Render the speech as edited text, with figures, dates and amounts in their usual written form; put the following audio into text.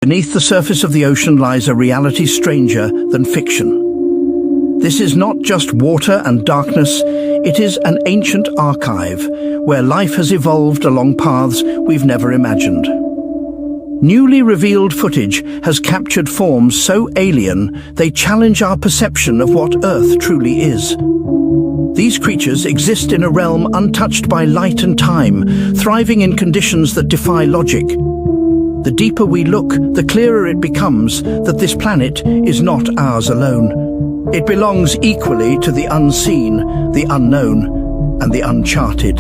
Beneath the surface of the ocean lies a reality stranger than fiction. This is not just water and darkness, it is an ancient archive where life has evolved along paths we've never imagined. Newly revealed footage has captured forms so alien they challenge our perception of what Earth truly is. These creatures exist in a realm untouched by light and time, thriving in conditions that defy logic. The deeper we look, the clearer it becomes that this planet is not ours alone. It belongs equally to the unseen, the unknown, and the uncharted.